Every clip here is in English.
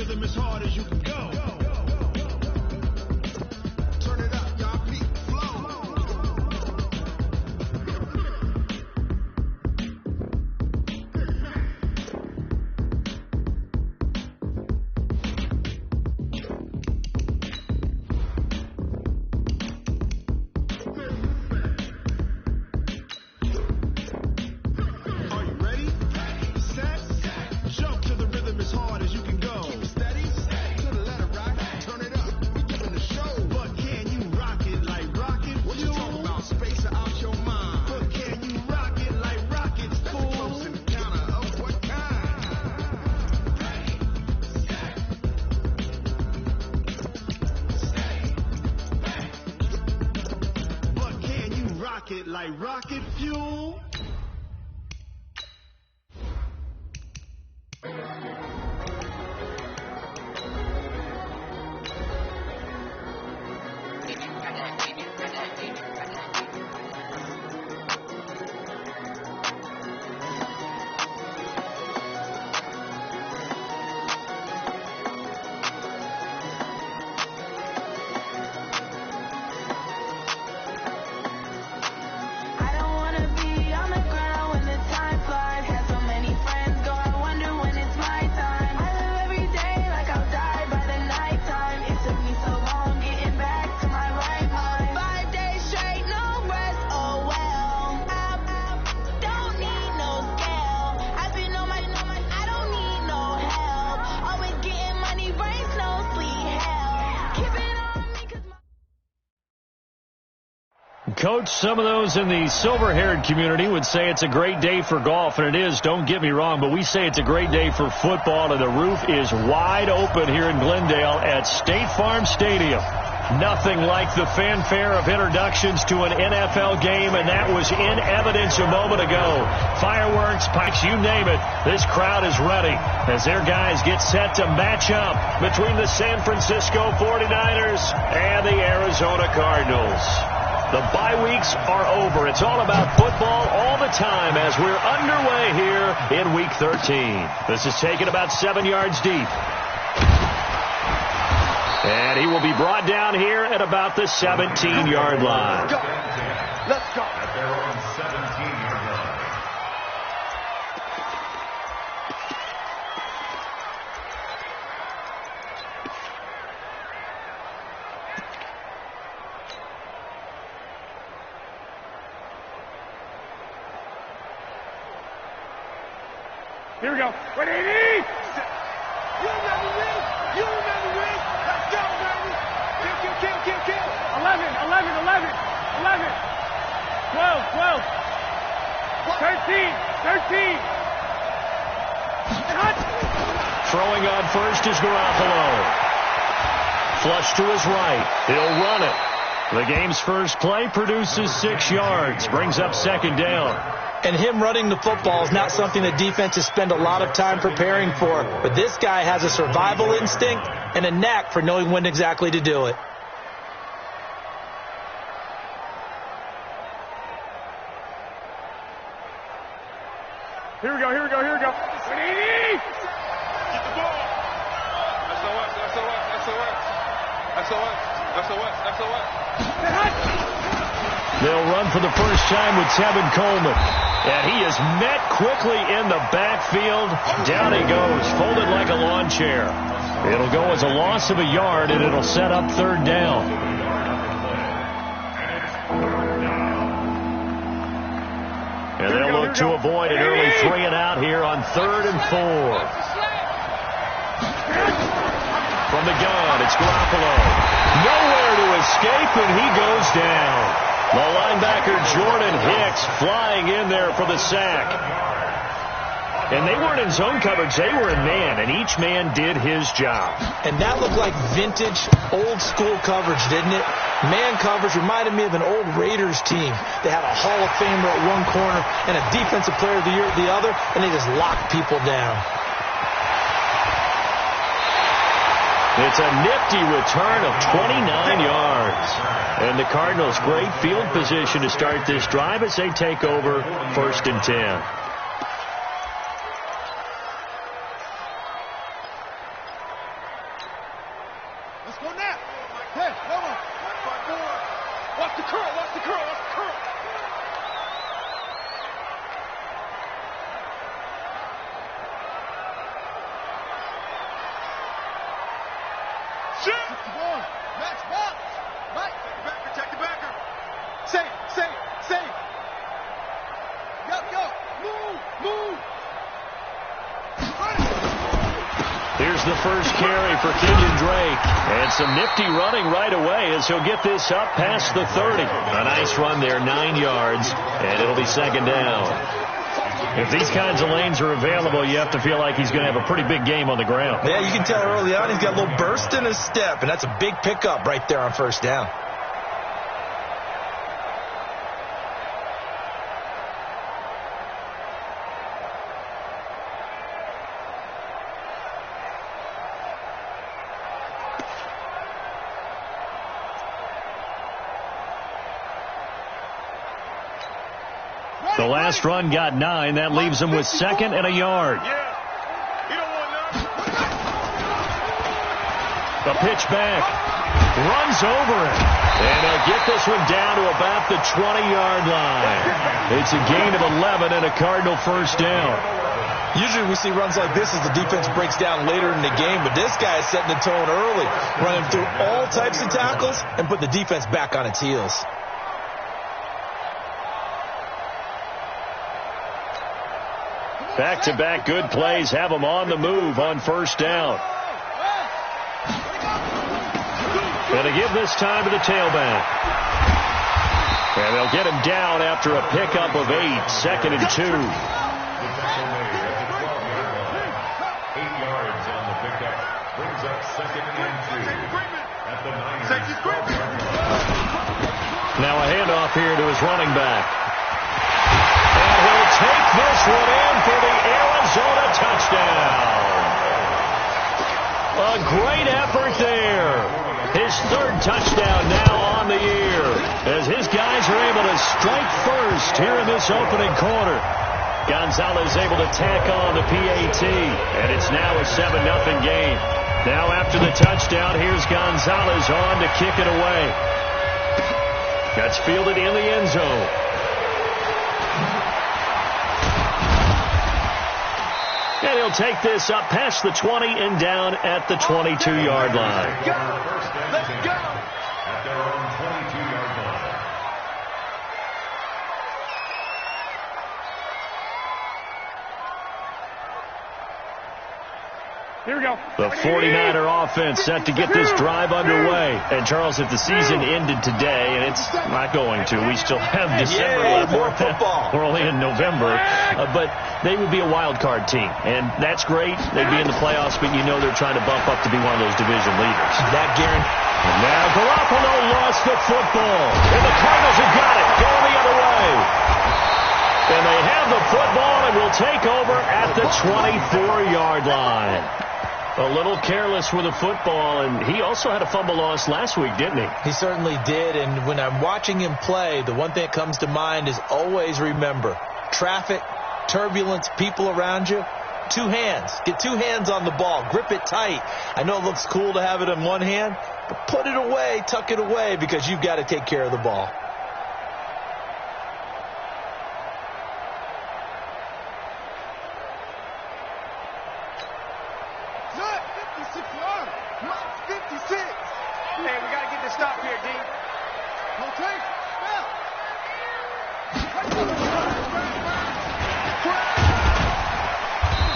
rhythm as hard as you can go. Turn it up, y'all. Beat flow. Are you ready? Set. Jump to the rhythm as hard as you can go. Keep steady. To the letter, right? Turn it up. We giving the show. But can you rock it like rocket? What you talking about? Space out your mind. But can you rock it like rockets? That's a close encounter of what kind? But can you rock it like rocket fuel? I don't wanna be on the ground when the time flies. Had so many friends go, I wonder when it's my time. I live every day like I'll die by the nighttime. It took me so long getting back to my right mind. 5 days straight, no rest, oh well. I don't need no scale. I've been on my, I don't need no help. Always getting money, rains, no sleep, hell. Keep it on me 'cause my Coach, some of those in the silver-haired community would say it's a great day for golf, and it is, don't get me wrong, but we say it's a great day for football, and the roof is wide open here in Glendale at State Farm Stadium. Nothing like the fanfare of introductions to an NFL game, and that was in evidence a moment ago. Fireworks, pipes, you name it. This crowd is ready as their guys get set to match up between the San Francisco 49ers and the Arizona Cardinals. The bye weeks are over. It's all about football all the time as we're underway here in Week 13. This is taken about 7 yards deep. And he will be brought down here at about the 17-yard line. Let's go. At their own 17-yard line. Here we go. Ready? You never win. You never win. Let's go, baby. Kill. 11, 12, 13. Throwing on first is Garoppolo. Flush to his right. He'll run it. The game's first play produces 6 yards. Brings up second down. And him running the football is not something that defenses spend a lot of time preparing for. But this guy has a survival instinct and a knack for knowing when exactly to do it. Here we go. Ready? Get the ball. SOS. They'll run for the first time with Tevin Coleman. And he is met quickly in the backfield. Down he goes, folded like a lawn chair. It'll go as a loss of a yard, and it'll set up third down. And they'll look to avoid an early 3 and out here on 3rd and 4. From the gun, it's Garoppolo. Nowhere to escape, and he goes down. The linebacker, Jordan Hicks, flying in there for the sack. And they weren't in zone coverage. They were in man, and each man did his job. And that looked like vintage, old-school coverage, didn't it? Man coverage reminded me of an old Raiders team. They had a Hall of Famer at one corner and a Defensive Player of the Year at the other, and they just locked people down. It's a nifty return of 29 yards. And the Cardinals, great field position to start this drive as they take over 1st and 10. Let's go now. Hey, come on. Watch the curl, watch the curl, watch the curl. Shit! Max box. Mike. Protect the backer. Safe. Yo. Move. Here's the first carry for Kenyon Drake. And some nifty running right away as he'll get this up past the 30. A nice run there, 9 yards, and it'll be second down. If these kinds of lanes are available, you have to feel like he's going to have a pretty big game on the ground. Yeah, you can tell early on he's got a little burst in his step, and that's a big pickup right there on first down. The last run got 9. That leaves him with second and a yard. The pitch back. Runs over it. And he'll get this one down to about the 20-yard line. It's a gain of 11 and a Cardinal first down. Usually we see runs like this as the defense breaks down later in the game, but this guy is setting the tone early, running through all types of tackles and put the defense back on its heels. Back-to-back good plays have him on the move on first down. Going to give this time to the tailback. And they'll get him down after a pickup of 8, second and 2. 8 yards on the pickup. Brings up second and 2 at the 9. Now a handoff here to his running back. And he'll take this one in for the Arizona touchdown. A great effort there. His third touchdown now on the year as his guys are able to strike first here in this opening quarter. Gonzalez able to tack on the PAT, and it's now a 7-0 game. Now after the touchdown, here's Gonzalez on to kick it away. That's fielded in the end zone. And he'll take this up past the 20 and down at the 22-yard line. Let's go! At their own 22-yard line. Here we go. The 49er offense set to get this drive underway. And, Charles, if the season ended today, and it's not going to, we still have December left. More football. We're only in November. But they would be a wild card team. And that's great. They'd be in the playoffs, but you know they're trying to bump up to be one of those division leaders. That guarantee. And now Garoppolo lost the football. And the Cardinals have got it. Going the other way. And they have the football and will take over at the 24-yard line. A little careless with the football, and he also had a fumble loss last week, didn't he? He certainly did, and when I'm watching him play, the one thing that comes to mind is always remember, traffic, turbulence, people around you, 2 hands. Get 2 hands on the ball. Grip it tight. I know it looks cool to have it in one hand, but put it away, tuck it away, because you've got to take care of the ball.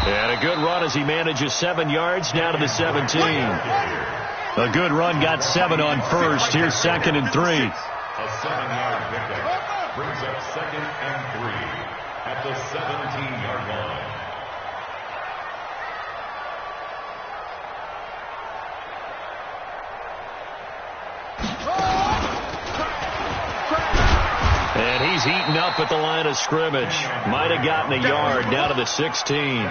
And a good run as he manages 7 yards down to the 17. A good run got 7 on first. Here's second and 3. A 7-yard pickup brings up second and 3 at the 17-yard line. And he's heating up at the line of scrimmage. Might have gotten a yard down to the 16.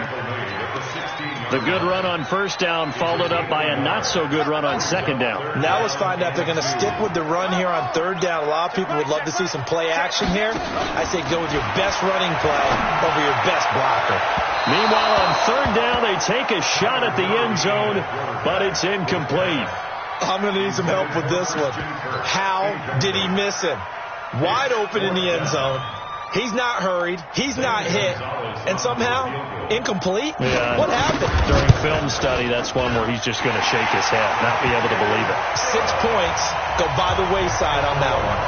The good run on first down followed up by a not-so-good run on second down. Now let's find out if they're going to stick with the run here on third down. A lot of people would love to see some play action here. I say go with your best running play over your best blocker. Meanwhile, on third down, they take a shot at the end zone, but it's incomplete. I'm going to need some help with this one. How did he miss him? Wide open in the end zone. He's not hurried. He's not hit. And somehow, incomplete? Yeah. What happened? During film study, that's one where he's just going to shake his head, not be able to believe it. 6 points go by the wayside on that one.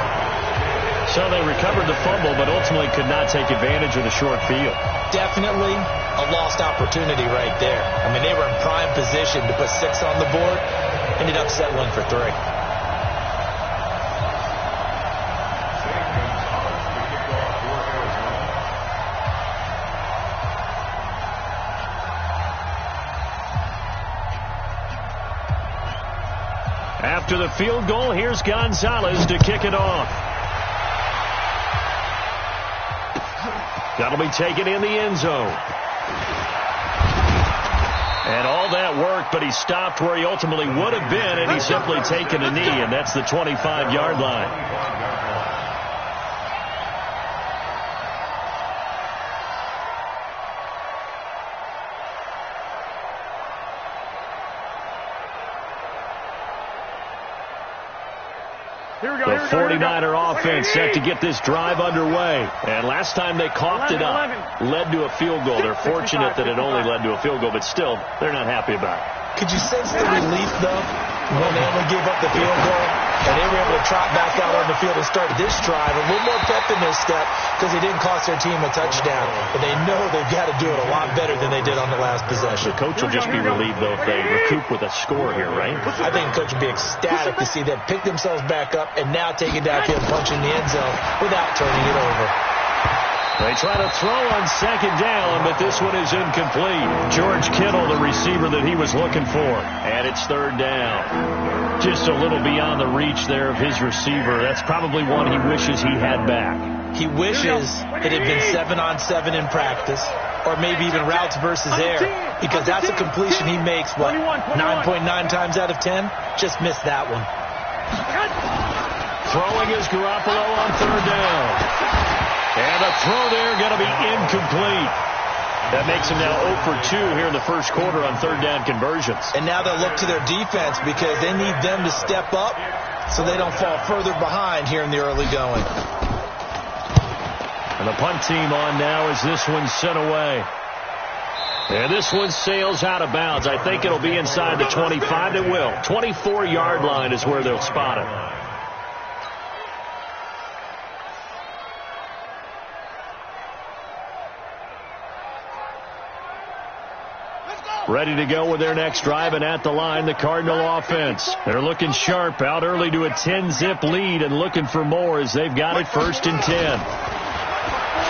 So they recovered the fumble, but ultimately could not take advantage of the short field. Definitely a lost opportunity right there. I mean, they were in prime position to put 6 on the board. Ended up settling for 3. After the field goal, here's Gonzalez to kick it off. That'll be taken in the end zone. And all that work, but he stopped where he ultimately would have been, and he's simply taken a knee, and that's the 25-yard line. The 49er offense set to get this drive underway. And last time they coughed it up, led to a field goal. They're fortunate that it only led to a field goal, but still, they're not happy about it. Could you sense the relief, though, when they only gave up the field goal and they were able to trot back out on the field and start this drive? A little more pep in their step because they didn't cost their team a touchdown. But they know they've got to do it a lot better than they did on the last possession. The coach will just be relieved, though, if they recoup with a score here, right? I think the coach would be ecstatic to see them pick themselves back up and now take it downfield and punch in the end zone without turning it over. They try to throw on second down, but this one is incomplete. George Kittle, the receiver that he was looking for. And it's third down. Just a little beyond the reach there of his receiver. That's probably one he wishes he had back. He wishes it had been 7-on-7 in practice, or maybe even routes versus air, because that's a completion he makes, 9.9 times out of 10? Just missed that one. Throwing is Garoppolo on third down. And the throw there going to be incomplete. That makes him now 0 for 2 here in the first quarter on third down conversions. And now they'll look to their defense because they need them to step up so they don't fall further behind here in the early going. And the punt team on now as this one's sent away. And this one sails out of bounds. I think it'll be inside the 25. It will. 24-yard line is where they'll spot it. Ready to go with their next drive, and at the line, the Cardinal offense. They're looking sharp, out early to a 10-zip lead and looking for more as they've got it 1st and 10.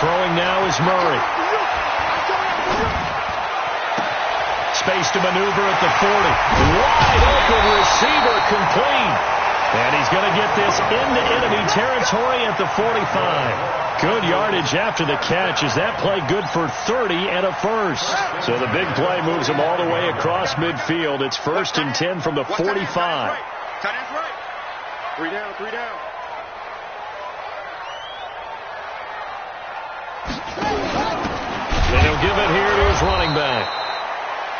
Throwing now is Murray. Space to maneuver at the 40. Wide open receiver complete. And he's going to get this into enemy territory at the 45. Good yardage after the catch. Is that play good for 30 and a first? So the big play moves him all the way across midfield. It's 1st and 10 from the 45. Tight end's right. 3 down, 3 down. And he'll give it here to his running back.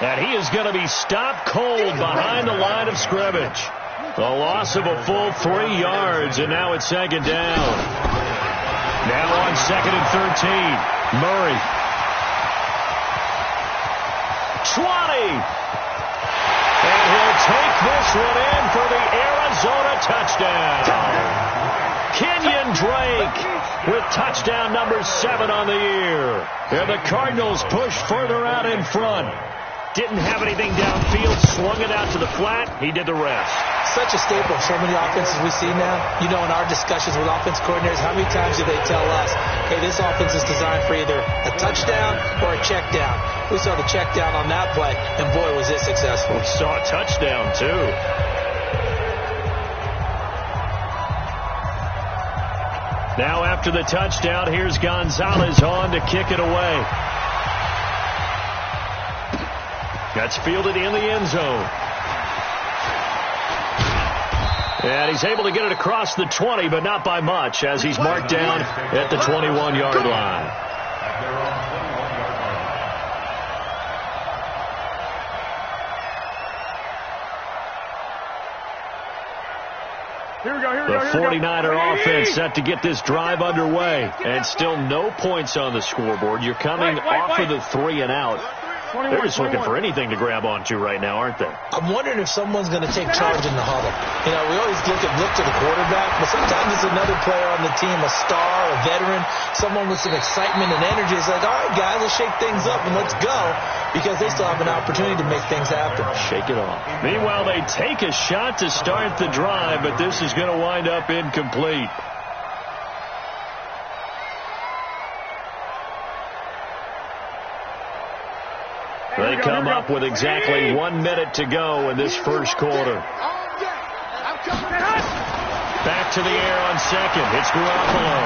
And he is going to be stopped cold behind the line of scrimmage. The loss of a full 3 yards, and now it's second down. Now on 2nd and 13. Murray. 20. And he'll take this one in for the Arizona touchdown. Kenyon Drake with touchdown number 7 on the year. And the Cardinals push further out in front. Didn't have anything downfield, swung it out to the flat. He did the rest. Such a staple of so many offenses we see now. You know, in our discussions with offense coordinators, how many times do they tell us, hey, this offense is designed for either a touchdown or a check down? We saw the check down on that play, and boy, was it successful. We saw a touchdown, too. Now after the touchdown, here's Gonzalez on to kick it away. That's fielded in the end zone. And he's able to get it across the 20, but not by much, as he's marked down at the 21-yard line. The 49er offense set to get this drive underway. And still no points on the scoreboard. You're coming off of the 3 and out. They're just looking for anything to grab onto right now, aren't they? I'm wondering if someone's going to take charge in the huddle. You know, we always look to the quarterback, but sometimes it's another player on the team, a star, a veteran, someone with some excitement and energy. It's like, all right, guys, let's shake things up and let's go, because they still have an opportunity to make things happen. Shake it off. Meanwhile, they take a shot to start the drive, but this is going to wind up incomplete. They come up with exactly 1 minute to go in this first quarter. Back to the air on second. It's Garoppolo.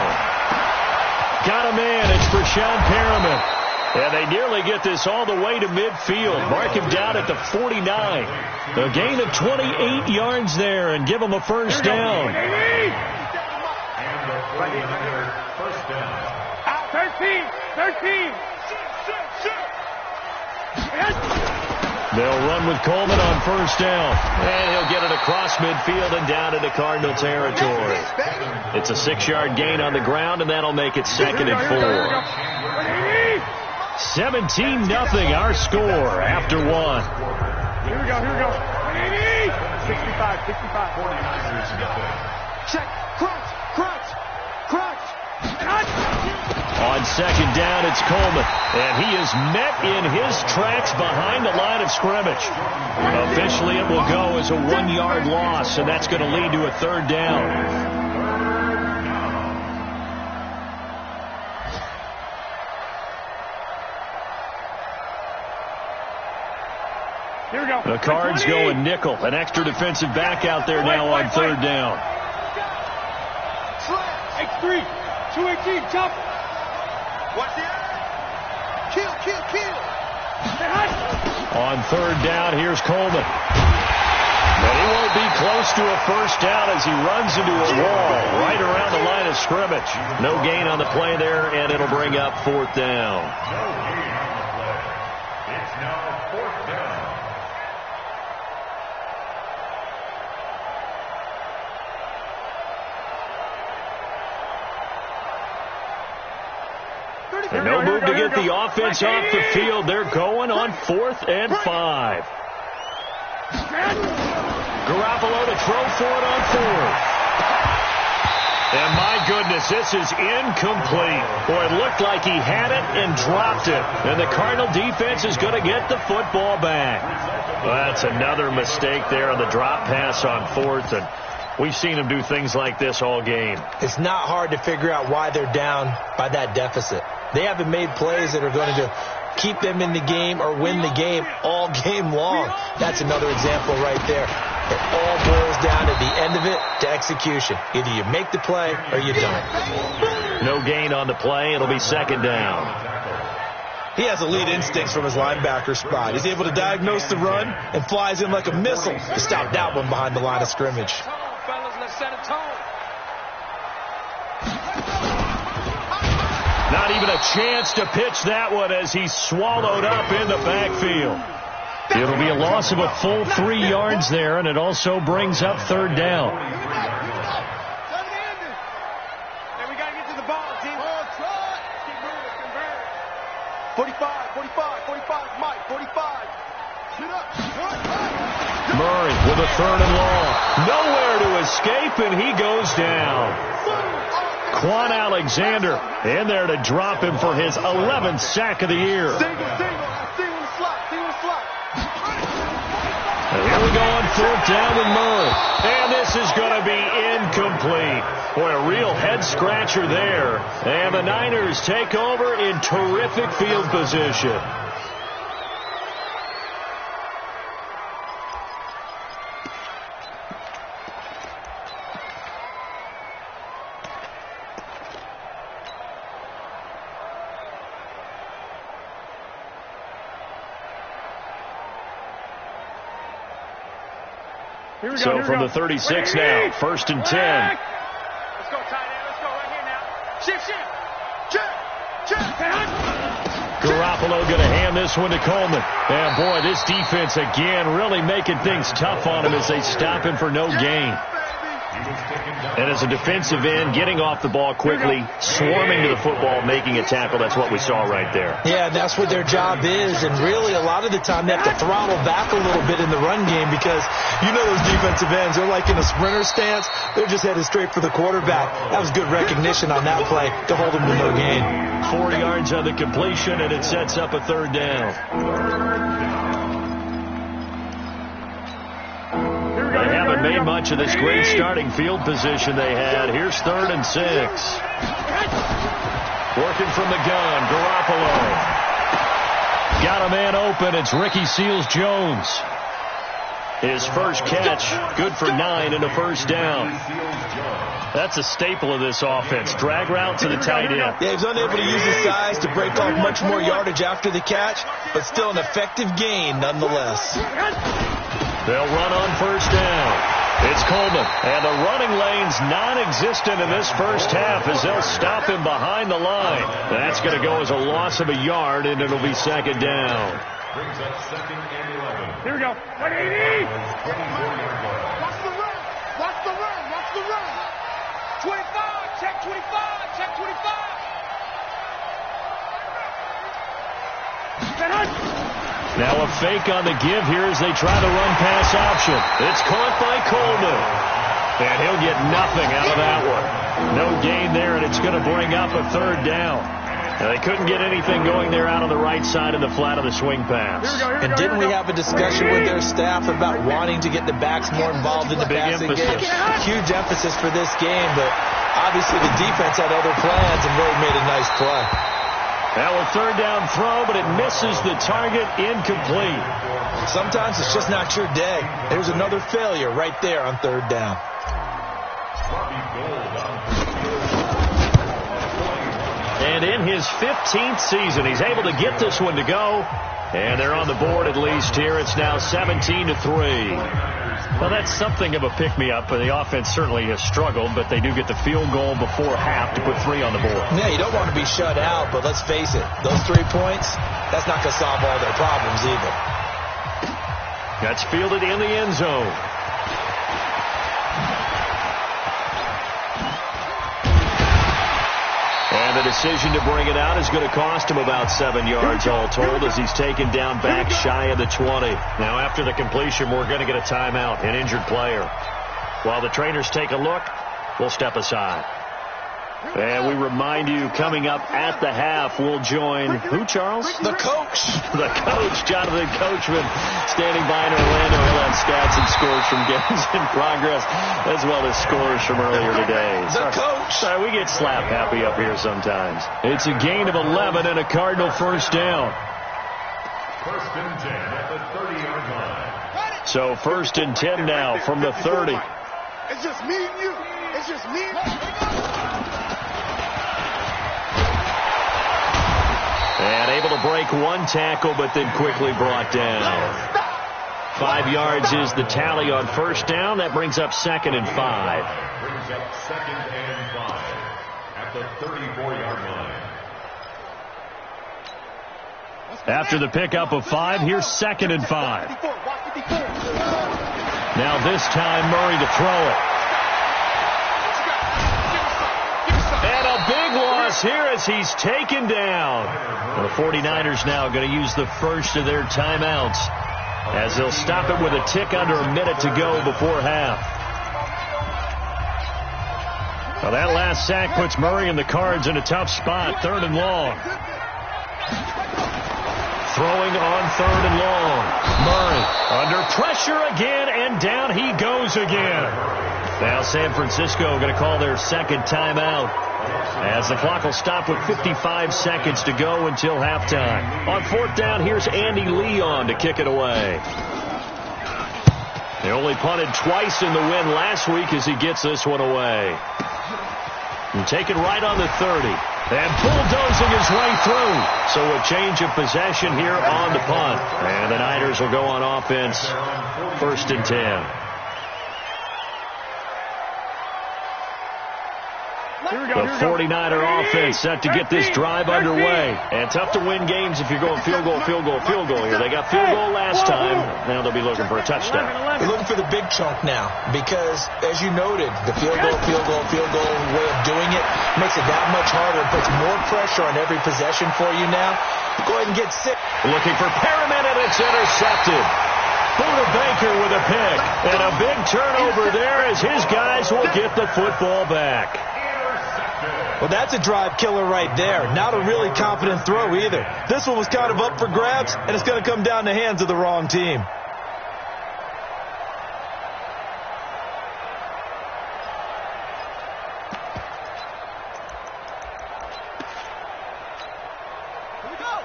Got a man. It's Brashad Perriman. And they nearly get this all the way to midfield. Mark him down at the 49. A gain of 28 yards there and give him a first down. And the 49er first down. 13. They'll run with Coleman on first down. And he'll get it across midfield and down into Cardinal territory. It's a 6-yard gain on the ground, and that'll make it 2nd and 4. 17-0 our score after 1. Here we go. 65. 49ers nothing. Check. Crunch. On second down, it's Coleman. And he is met in his tracks behind the line of scrimmage. Officially, it will go as a 1-yard loss, and that's going to lead to a 3rd down. Here we go. The Cards go a nickel. An extra defensive back out there now on 3rd down. X3. 218. Jump. Watch the kill. On 3rd down, here's Coleman. But he won't be close to a first down as he runs into a wall right around the line of scrimmage. No gain on the play there, and it'll bring up 4th down. No gain on the play. It's now 4th down. And no move to get the offense off the field. They're going on 4th and 5. Garoppolo to throw for it on 4th. And my goodness, this is incomplete. Boy, it looked like he had it and dropped it. And the Cardinal defense is going to get the football back. Well, that's another mistake there on the drop pass on 4th. And we've seen him do things like this all game. It's not hard to figure out why they're down by that deficit. They haven't made plays that are going to keep them in the game or win the game all game long. That's another example right there. It all boils down at the end of it to execution. Either you make the play or you don't. No gain on the play. It'll be 2nd down. He has elite instincts from his linebacker spot. He's able to diagnose the run and flies in like a missile to stop that one behind the line of scrimmage. Fellas, let's set a tone. Not even a chance to pitch that one as he's swallowed up in the backfield. It'll be a loss of a full 3 yards there, and it also brings up 3rd down. Hey, we got to get to the ball, team. Keep moving, convert. 45, Mike, 45. Shoot up. Murray with a 3rd and long. Nowhere to escape, and he goes down. Quan Alexander in there to drop him for his 11th sack of the year. Single slot. And here we go on 4th down with Murray. And this is going to be incomplete. Boy, a real head-scratcher there. And the Niners take over in terrific field position. So from the 36 now, 1st and 10. Let's go, tight end. Let's go right here now. Shift. Check. Garoppolo going to hand this one to Coleman. And boy, this defense again really making things tough on him as they stop him for no gain. And as a defensive end, getting off the ball quickly, swarming to the football, making a tackle, that's what we saw right there. Yeah, and that's what their job is. And really, a lot of the time, they have to throttle back a little bit in the run game because you know those defensive ends, they're like in a sprinter stance. They're just headed straight for the quarterback. That was good recognition on that play to hold them to no gain. 4 yards on the completion, and it sets up a third down. They haven't made much of this great starting field position they had. Here's 3rd and 6. Working from the gun, Garoppolo. Got a man open. It's Ricky Seals-Jones. His first catch, good for 9 and a first down. That's a staple of this offense. Drag route to the tight end. Yeah, he was unable to use his size to break off much more yardage after the catch, but still an effective gain nonetheless. They'll run on first down. It's Coleman, and the running lane's non-existent in this first half as they'll stop him behind the line. That's going to go as a loss of a yard, and it'll be second down. Brings up 2nd and 11. Here we go. 180. Watch the run. Watch the run. Watch the run. 25. Check 25. Check 25. Now a fake on the give here as they try the run-pass option. It's caught by Coleman. And he'll get nothing out of that one. No gain there, and it's going to bring up a third down. Now, they couldn't get anything going there out on the right side of the flat of the swing pass. And didn't we have a discussion with their staff about wanting to get the backs more involved in the passing game? Huge emphasis for this game, but obviously the defense had other plans and really made a nice play. Now a third down throw, but it misses the target, incomplete. Sometimes it's just not your day. There's another failure right there on third down. And in his 15th season, he's able to get this one to go. And they're on the board at least here. It's now 17-3. Well, that's something of a pick-me-up. The offense certainly has struggled, but they do get the field goal before half to put 3 on the board. Yeah, you don't want to be shut out, but let's face it, those 3 points, that's not going to solve all their problems either. That's fielded in the end zone. And the decision to bring it out is going to cost him about 7 yards all told as he's taken down back shy of the 20. Now after the completion, we're going to get a timeout, an injured player. While the trainers take a look, we'll step aside. And we remind you, coming up at the half, we'll join who, Charles? The coach. The coach, Jonathan Coachman, standing by in Orlando. He'll have stats and scores from games in progress, as well as scores from earlier today. The coach. Sorry, we get slap happy up here sometimes. It's a gain of 11 and a Cardinal first down. First and 10 at the 30-yard line. So first and 10 now from the 30. It's just me and you. It's just me and you. And able to break one tackle, but then quickly brought down. 5 yards is the tally on first down. That brings up 2nd and 5. Brings up 2nd and 5 at the 34-yard line. After the pickup of 5, here's 2nd and 5. Now this time Murray to throw it. And a big loss here as he's taken down. Well, the 49ers now going to use the first of their timeouts as they'll stop it with a tick under a minute to go before half. Well, that last sack puts Murray and the Cards in a tough spot, 3rd and long. Throwing on 3rd and long. Murray under pressure again, and down he goes again. Now San Francisco going to call their second timeout as the clock will stop with 55 seconds to go until halftime. On 4th down, here's Andy Leon to kick it away. They only punted twice in the win last week as he gets this one away. And taken right on the 30. And bulldozing his way through. So a change of possession here on the punt. And the Niners will go on offense. 1st and 10. The 49er offense set to get this drive underway. And tough to win games if you're going field goal here. They got field goal last time. Now they'll be looking for a touchdown. They're looking for the big chunk now because, as you noted, the field goal way of doing it makes it that much harder. It puts more pressure on every possession for you now. Go ahead and get sick. Looking for Perriman, and it's intercepted. Buda Baker with a pick. And a big turnover there as his guys will get the football back. Well, that's a drive killer right there. Not a really confident throw either. This one was kind of up for grabs, and it's going to come down the hands of the wrong team.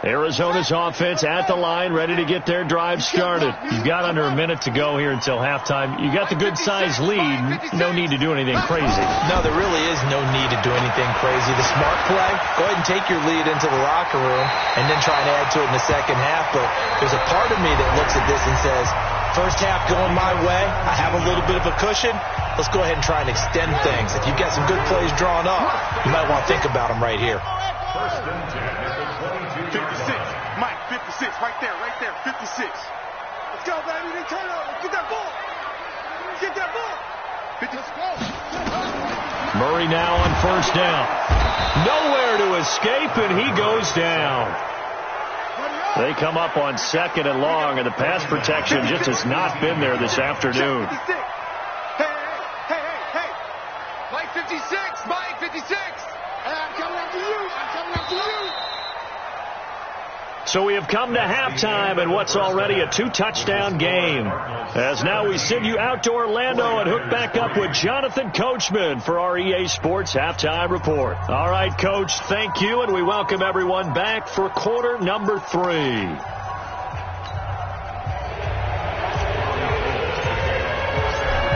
Arizona's offense at the line, ready to get their drive started. You've got under a minute to go here until halftime. You got the good-sized lead. No need to do anything crazy. No, there really is no need to do anything crazy. The smart play, go ahead and take your lead into the locker room and then try and add to it in the second half. But there's a part of me that looks at this and says, first half going my way, I have a little bit of a cushion. Let's go ahead and try and extend things. If you've got some good plays drawn up, you might want to think about them right here. First and 10 at the 22. 56. Mike, 56. Right there. 56. Let's go, baby. They turn over. Get that ball. Get that ball. 50. Let's go. Murray now on first down. Nowhere to escape, and he goes down. They come up on second and long, and the pass protection just has not been there this afternoon. Hey. Mike 56. Mike 56. I'm coming after you. So we have come to halftime in what's already a two-touchdown game. As now we send you out to Orlando and hook back up with Jonathan Coachman for our EA Sports Halftime Report. All right, Coach, thank you, and we welcome everyone back for quarter number 3.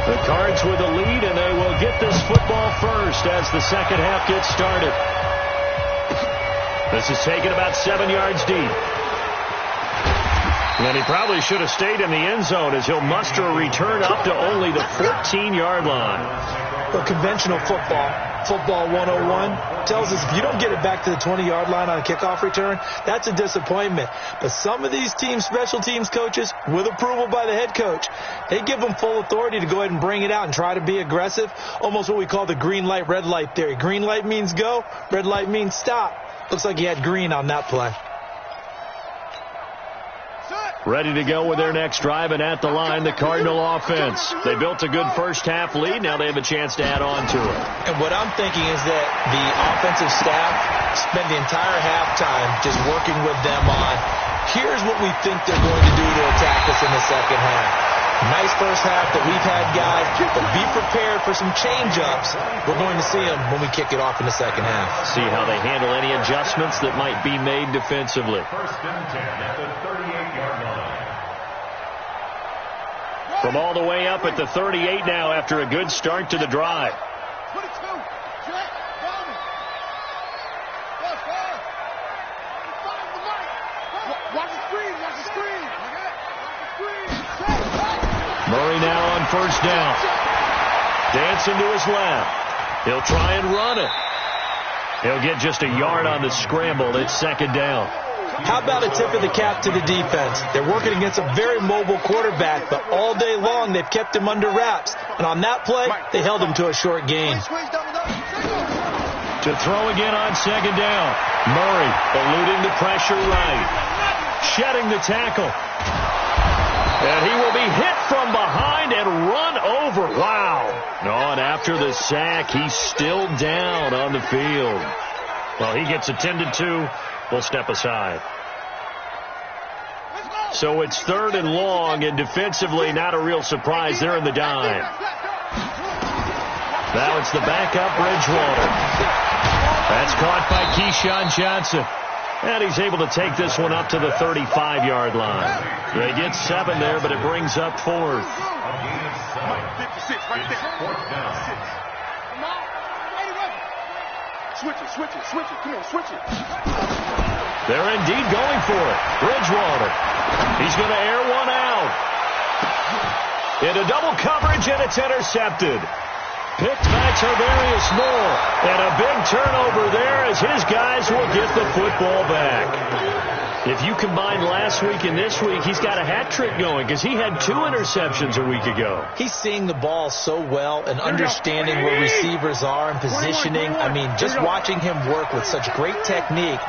The Cards with the lead, and they will get this football first as the second half gets started. This is taken about 7 yards deep. And he probably should have stayed in the end zone as he'll muster a return up to only the 14-yard line. But conventional football 101, tells us if you don't get it back to the 20-yard line on a kickoff return, that's a disappointment. But some of these teams, special teams coaches, with approval by the head coach, they give them full authority to go ahead and bring it out and try to be aggressive, almost what we call the green light, red light theory. Green light means go, red light means stop. Looks like he had green on that play. Ready to go with their next drive, and at the line, the Cardinal offense. They built a good first-half lead. Now they have a chance to add on to it. And what I'm thinking is that the offensive staff spent the entire halftime just working with them on, here's what we think they're going to do to attack us in the second half. Nice first half that we've had, guys, but be prepared for some change-ups. We're going to see them when we kick it off in the second half. See how they handle any adjustments that might be made defensively. First and 10 at the 38-yard line. From all the way up at the 38 now after a good start to the drive. 22. Check. Bowman. Watch the screen. Murray now on first down. Dancing to his left. He'll try and run it. He'll get just a yard on the scramble. It's second down. How about a tip of the cap to the defense? They're working against a very mobile quarterback, but all day long they've kept him under wraps. And on that play, they held him to a short gain. To throw again on second down. Murray eluding the pressure right. Shedding the tackle. And he will be hit from behind and run over. Wow. And after the sack, he's still down on the field. Well, he gets attended to. We'll step aside. So it's third and long, and defensively not a real surprise. They're in the dime. Now it's the backup Bridgewater. That's caught by Keyshawn Johnson. And he's able to take this one up to the 35-yard line. They get 7 there, but it brings up 4th. 56 right there. Switch it. Come on, switch it. They're indeed going for it. Bridgewater. He's going to air one out. Into double coverage, and it's intercepted. picked by Tarvarius Moore. And a big turnover there as his guys will get the football back. If you combine last week and this week, he's got a hat trick going because he had 2 interceptions a week ago. He's seeing the ball so well and understanding where receivers are and positioning. I mean, just watching him work with such great technique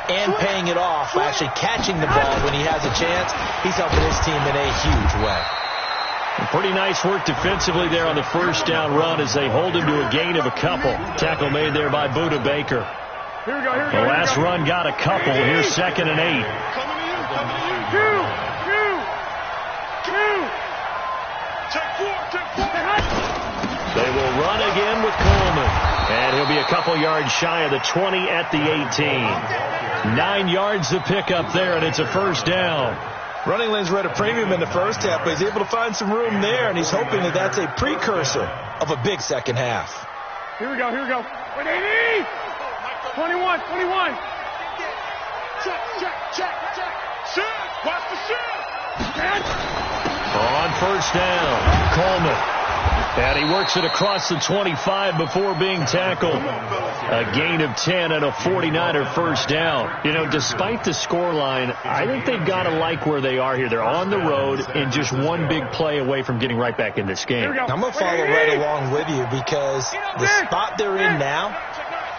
and paying it off by actually catching the ball when he has a chance, he's helping his team in a huge way. Pretty nice work defensively there on the first down run as they hold him to a gain of a couple. Tackle made there by Buda Baker. Here we go, here we go. The last run got a couple. Here's 2nd and 8. Coming to you, coming to you. Two. Check 4. They will run again with Coleman. And he'll be a couple yards shy of the 20 at the 18. 9 yards to pick up there, and it's a first down. Running lanes were at a premium in the first half, but he's able to find some room there, and he's hoping that that's a precursor of a big second half. Here we go. 180. 21. Check. Shift. Watch the shift. On first down, Coleman. And he works it across the 25 before being tackled. A gain of 10 and a 49er first down. You know, despite the scoreline, I think they've got to like where they are here. They're on the road and just one big play away from getting right back in this game. I'm going to follow right along with you because the spot they're in now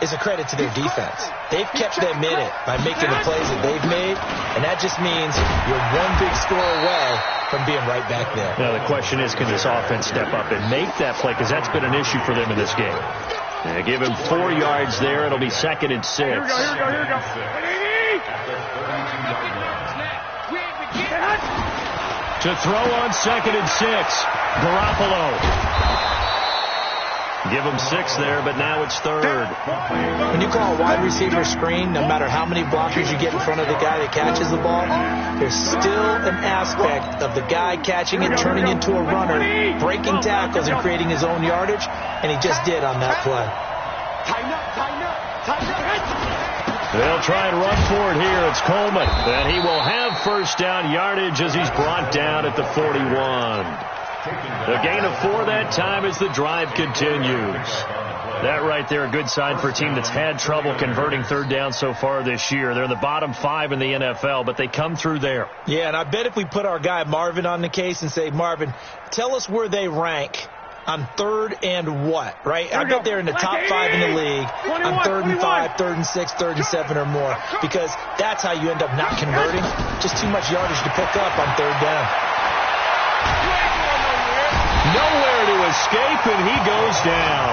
is a credit to their defense. They've kept them in it by making the plays that they've made, and that just means you're one big score away from being right back there. Now, the question is, can this offense step up and make that play? Because that's been an issue for them in this game. They give him 4 yards there. It'll be 2nd and 6. Here we go. To throw on 2nd and 6. Garoppolo. Give him 6 there, but now it's 3rd. When you call a wide receiver screen, no matter how many blockers you get in front of the guy that catches the ball, there's still an aspect of the guy catching it, turning into a runner, breaking tackles and creating his own yardage, and he just did on that play. They'll try and run for it here. It's Coleman, and he will have first down yardage as he's brought down at the 41. The gain of 4 that time as the drive continues. That right there, a good sign for a team that's had trouble converting third down so far this year. They're in the bottom 5 in the NFL, but they come through there. Yeah, and I bet if we put our guy Marvin on the case and say, Marvin, tell us where they rank on 3rd and what, right? I bet they're in the top 5 in the league on 3rd and 5, 3rd and 6, 3rd and 7 or more, because that's how you end up not converting. Just too much yardage to pick up on 3rd down. Nowhere to escape, and he goes down.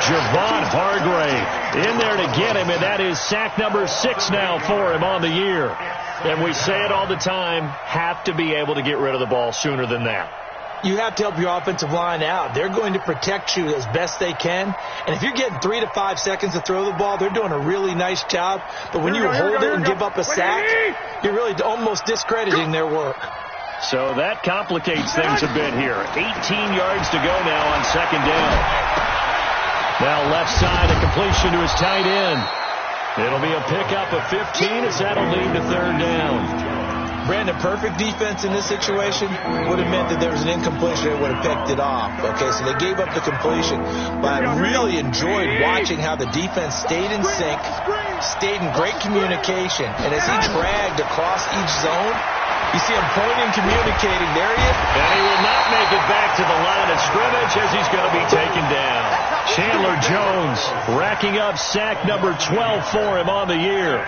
Javon Hargrave in there to get him, and that is sack number 6 now for him on the year. And we say it all the time, have to be able to get rid of the ball sooner than that. You have to help your offensive line out. They're going to protect you as best they can. And if you're getting 3 to 5 seconds to throw the ball, they're doing a really nice job. But when you hold it and give up a sack, you're really almost discrediting their work. So that complicates things a bit here. 18 yards to go now on 2nd down. Now left side, a completion to his tight end. It'll be a pickup of 15 as that'll lead to 3rd down. Brandon, perfect defense in this situation would have meant that there was an incompletion. They would have picked it off. Okay, so they gave up the completion. But I really enjoyed watching how the defense stayed in sync, stayed in great communication. And as he dragged across each zone, you see him pointing, communicating. There he is. And he will not make it back to the line of scrimmage as he's going to be taken down. Chandler Jones racking up sack number 12 for him on the year.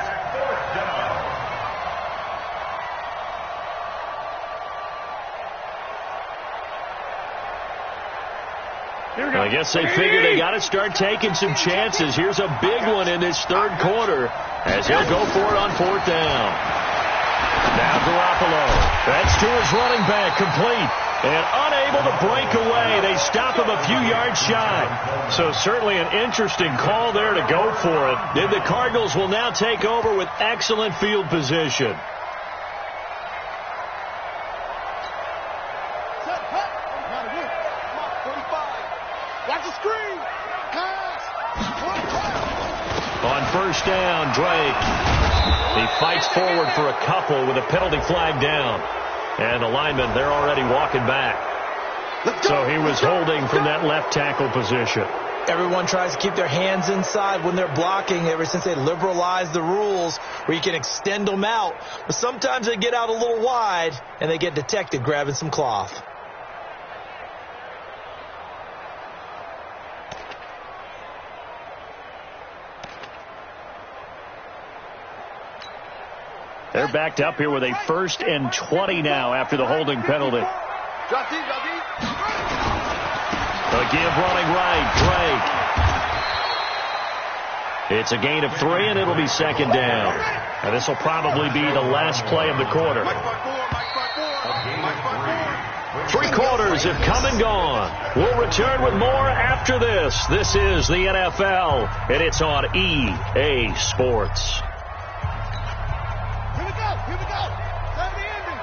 I guess they figure they got to start taking some chances. Here's a big one in this 3rd quarter as he'll go for it on 4th down. Now Garoppolo. That's to his running back, complete. And unable to break away. They stop him a few yards shy. So certainly an interesting call there to go for it. Then the Cardinals will now take over with excellent field position. On 1st down, Drake. He fights forward for a couple with a penalty flag down. And the linemen, they're already walking back. So he was holding from that left tackle position. Everyone tries to keep their hands inside when they're blocking ever since they liberalized the rules where you can extend them out. But sometimes they get out a little wide and they get detected grabbing some cloth. They're backed up here with a 1st and 20 now after the holding penalty. The give running right, Drake. It's a gain of 3, and it'll be 2nd down. And this will probably be the last play of the quarter. 3 quarters have come and gone. We'll return with more after this. This is the NFL, and it's on EA Sports. Here we go. Time to end it.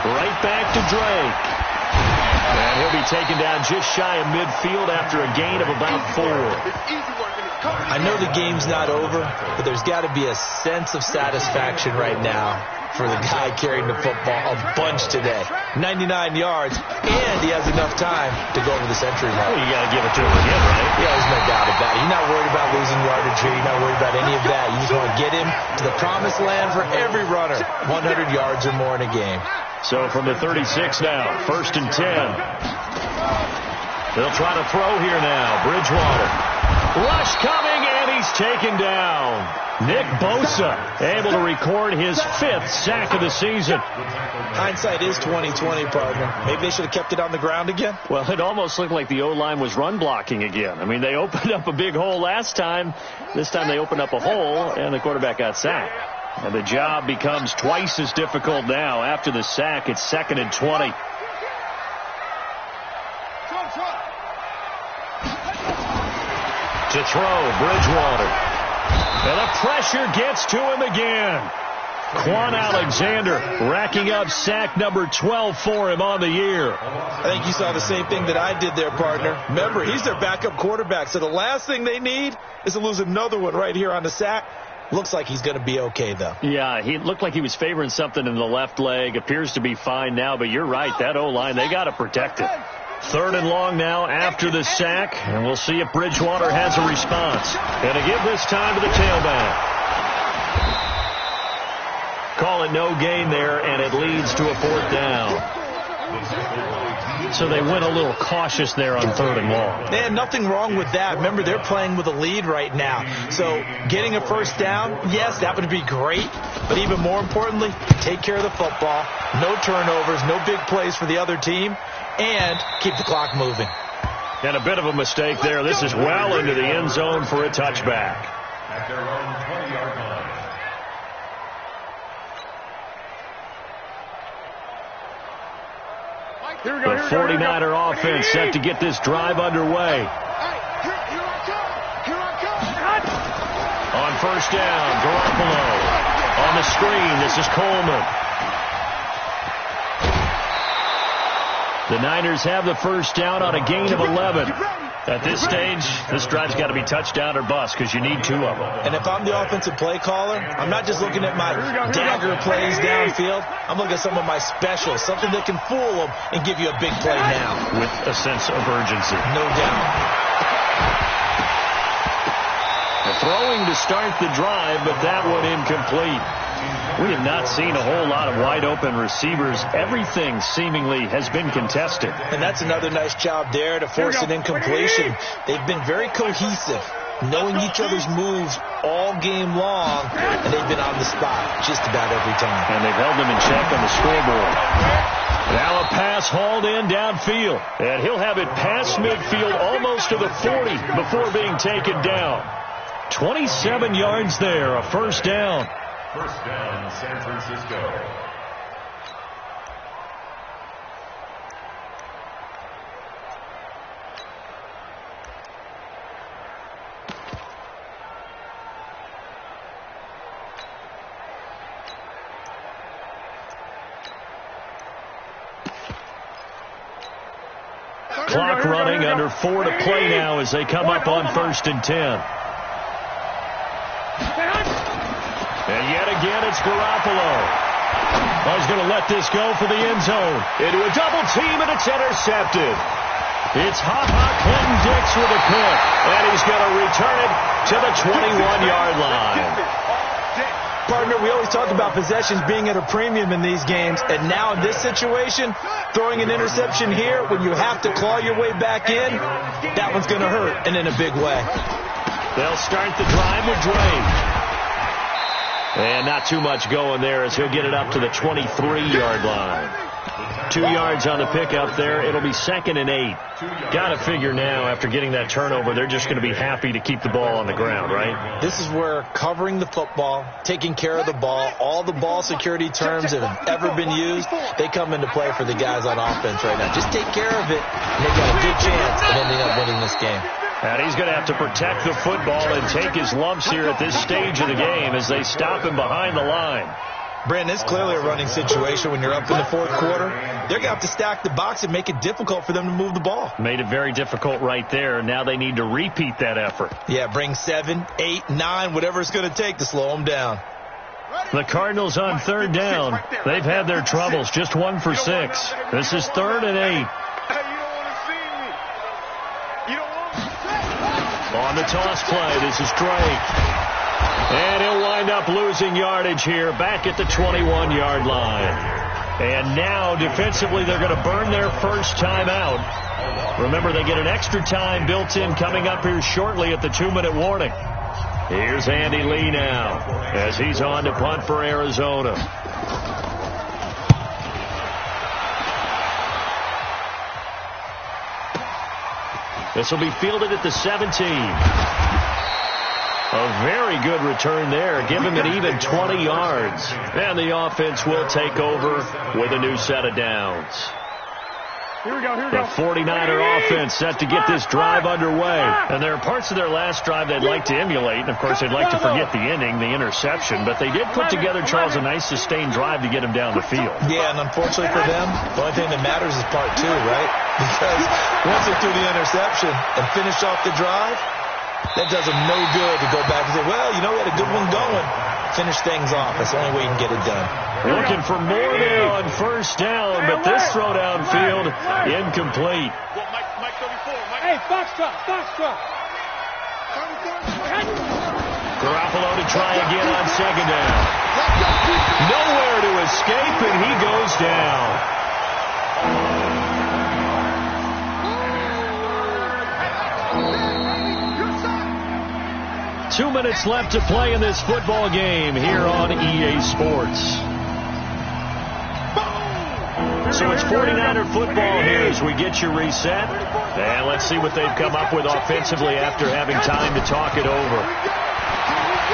Right back to Drake. And he'll be taken down just shy of midfield after a gain of about 4. I know the game's not over, but there's got to be a sense of satisfaction right now for the guy carrying the football a bunch today. 99 yards, and he has enough time to go over the century mark. Well, you got to give it to him again, right? Yeah, there's no doubt about it. You're not worried about losing yardage here. You're not worried about any of that. You just want to get him to the promised land for every runner. 100 yards or more in a game. So from the 36 now, 1st and 10. They'll try to throw here now. Bridgewater. Rush coming, and he's taken down. Nick Bosa able to record his 5th sack of the season. Hindsight is 20/20, partner. Maybe they should have kept it on the ground again. Well, it almost looked like the O-line was run blocking again. I mean, they opened up a big hole last time. This time they opened up a hole, and the quarterback got sacked. And the job becomes twice as difficult now. After the sack, it's 2nd and 20. To throw, Bridgewater. And the pressure gets to him again. Quan Alexander racking up sack number 12 for him on the year. I think you saw the same thing that I did there, partner. Remember, he's their backup quarterback, so the last thing they need is to lose another one right here on the sack. Looks like he's going to be okay, though. Yeah, he looked like he was favoring something in the left leg. Appears to be fine now, but you're right. That O-line, they got to protect it. 3rd and long now after the sack, and we'll see if Bridgewater has a response. Going to give this time to the tailback. Call it no gain there, and it leads to a 4th down. So they went a little cautious there on 3rd and long. Man, nothing wrong with that. Remember, they're playing with a lead right now. So getting a 1st down, yes, that would be great. But even more importantly, take care of the football. No turnovers, no big plays for the other team. And keep the clock moving. And a bit of a mistake there. This is well into the end zone for a touchback. At their own 20-yard line. The 49er offense set to get this drive underway. On 1st down, Garoppolo. On the screen, this is Coleman. The Niners have the 1st down on a gain of 11. At this stage, this drive's got to be touchdown or bust because you need 2 of them. And if I'm the offensive play caller, I'm not just looking at my dagger plays downfield. I'm looking at some of my specials, something that can fool them and give you a big play now. With a sense of urgency. No doubt. Throwing to start the drive, but that one incomplete. We have not seen a whole lot of wide-open receivers. Everything seemingly has been contested. And that's another nice job there to force an incompletion. They've been very cohesive, knowing each other's moves all game long, and they've been on the spot just about every time. And they've held them in check on the scoreboard. Now a pass hauled in downfield, and he'll have it past midfield almost to the 40 before being taken down. 27 yards there, a 1st down. 1st down, San Francisco. Clock running, under 4 to play now as they come up on 1st and 10. And yet again, it's It's Garoppolo. He's going to let this go for the end zone. Into a double team, and it's intercepted. It's Ha-Ha Clinton-Dix with a pick, and he's going to return it to the 21-yard line. Partner, we always talk about possessions being at a premium in these games, and now in this situation, throwing an interception here when you have to claw your way back in, that one's going to hurt, and in a big way. They'll start the drive with Drake. And not too much going there as he'll get it up to the 23-yard line. 2 yards on the pickup there. It'll be 2nd and 8. Got to figure now, after getting that turnover, they're just going to be happy to keep the ball on the ground, right? This is where covering the football, taking care of the ball, all the ball security terms that have ever been used, they come into play for the guys on offense right now. Just take care of it, and they've got a good chance of ending up winning this game. And he's going to have to protect the football and take his lumps here at this stage of the game as they stop him behind the line. Brandon, it's clearly a running situation when you're up in the fourth quarter. They're going to have to stack the box and make it difficult for them to move the ball. Made it very difficult right there. Now they need to repeat that effort. Yeah, bring 7, 8, 9, whatever it's going to take to slow them down. The Cardinals on 3rd down. They've had their troubles, just 1 for 6. This is 3rd and 8. On the toss play, this is Drake. And he'll wind up losing yardage here back at the 21-yard line. And now, defensively, they're going to burn their first time out. Remember, they get an extra time built in coming up here shortly at the 2-minute warning. Here's Andy Lee now as he's on to punt for Arizona. This will be fielded at the 17. A very good return there. Give him an even 20 yards. And the offense will take over with a new set of downs. Here we go, here we go. The 49er offense set to get this drive underway. And there are parts of their last drive they'd like to emulate. And, of course, they'd like to forget the ending, the interception. But they did put together, Charles, a nice sustained drive to get him down the field. Yeah, and unfortunately for them, the only thing that matters is part 2, right? Because once they threw the interception and finished off the drive, that does them no good to go back and say, well, you know, we had a good one going. Finish things off. That's the only way you can get it done. Looking for more there on first down, but this throw downfield incomplete. Hey, Foxtrot. Garoppolo to try again on 2nd down. Nowhere to escape, and he goes down. 2 minutes left to play in this football game here on EA Sports. So it's 49er football here as we get you reset. And let's see what they've come up with offensively after having time to talk it over.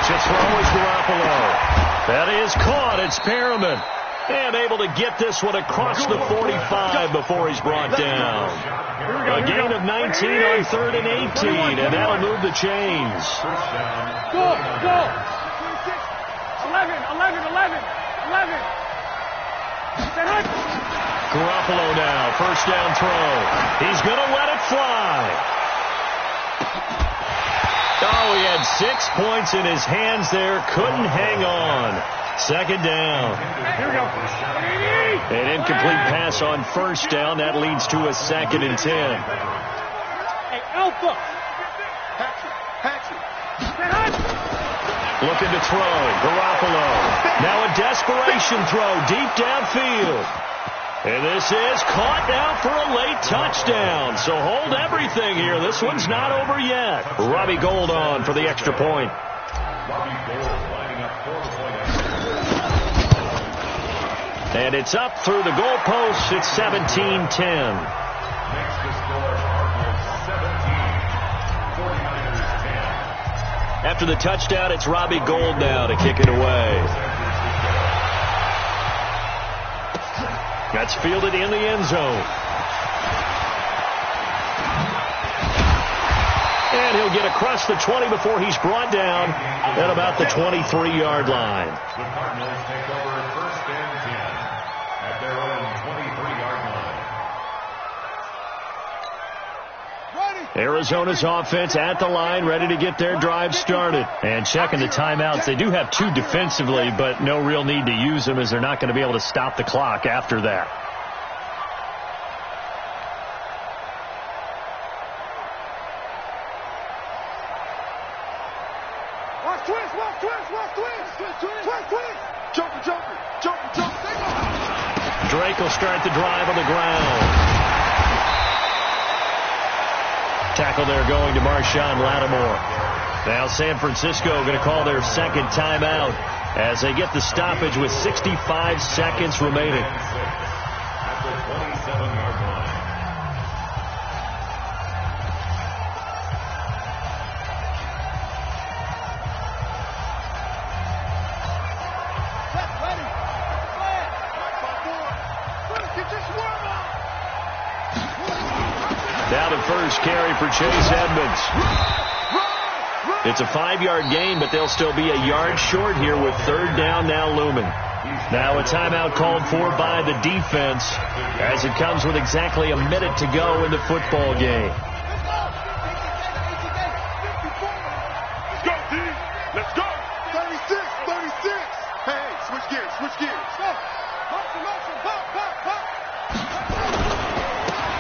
To throw is Garoppolo. That is caught. It's Perriman. And able to get this one across the 45 before he's brought down. A gain of 19 on 3rd and 18, and that'll move the chains. Go. 11. Garoppolo now, first down throw. He's going to let it fly. Oh, he had 6 points in his hands there. Couldn't hang on. 2nd down. Here we go. An incomplete pass on first down. That leads to a 2nd and 10. Hey, Alpha. Looking to throw. Garoppolo. Now a desperation throw deep downfield. And this is caught now for a late touchdown. So hold everything here. This one's not over yet. Robbie Gould on for the extra point. Robbie Gould lining up 4-point extra. And it's up through the goalposts. It's 17-10. Makes the score Cardinals 17, 49ers 10. After the touchdown, it's Robbie Gould now to kick it away. That's fielded in the end zone. And he'll get across the 20 before he's brought down at about the 23-yard line. The Cardinals take over 1st and 10 at their own 23-yard line. Ready. Arizona's offense at the line, ready to get their drive started. And checking the timeouts, they do have 2 defensively, but no real need to use them as they're not going to be able to stop the clock after that. Watch twist, watch twist, watch twist. Twist, twist. Jumper, jumper, jumper, jumper. Drake will start the drive on the ground. Tackle there going to Marshawn Lattimore. Now San Francisco going to call their second timeout as they get the stoppage with 65 seconds remaining. At the 27-yard line. Down to first carry for Chase Edmonds. It's a 5-yard gain, but they'll still be a yard short here with third down now looming. Now a timeout called for by the defense as it comes with exactly a minute to go in the football game. Let's go, D. Let's go. 36, 36. Hey, switch gears, switch gears. Go. Motion, pop, pop, pop.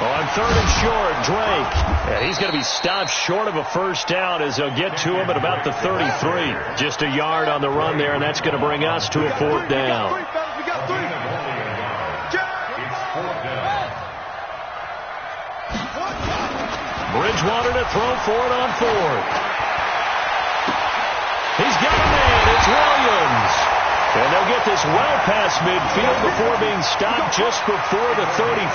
On third and short, Drake. And he's going to be stopped short of a first down as they'll get to him at about the 33. Just a yard on the run there, and that's going to bring us to a fourth down. We got 3. Bridgewater to throw for it on fourth. He's got a man. It's Williams. And they'll get this well past midfield before being stopped just before the 35.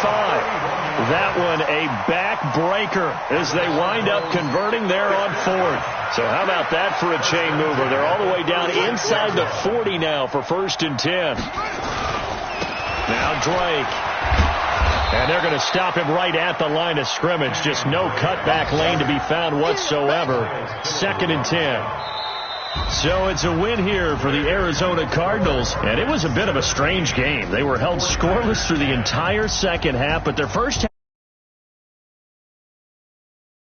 That one a backbreaker as they wind up converting there on fourth. So how about that for a chain mover? They're all the way down inside the 40 now for first and 10. Now Drake. And they're going to stop him right at the line of scrimmage. Just no cutback lane to be found whatsoever. Second and 10. So it's a win here for the Arizona Cardinals, and it was a bit of a strange game. They were held scoreless through the entire second half, but their first half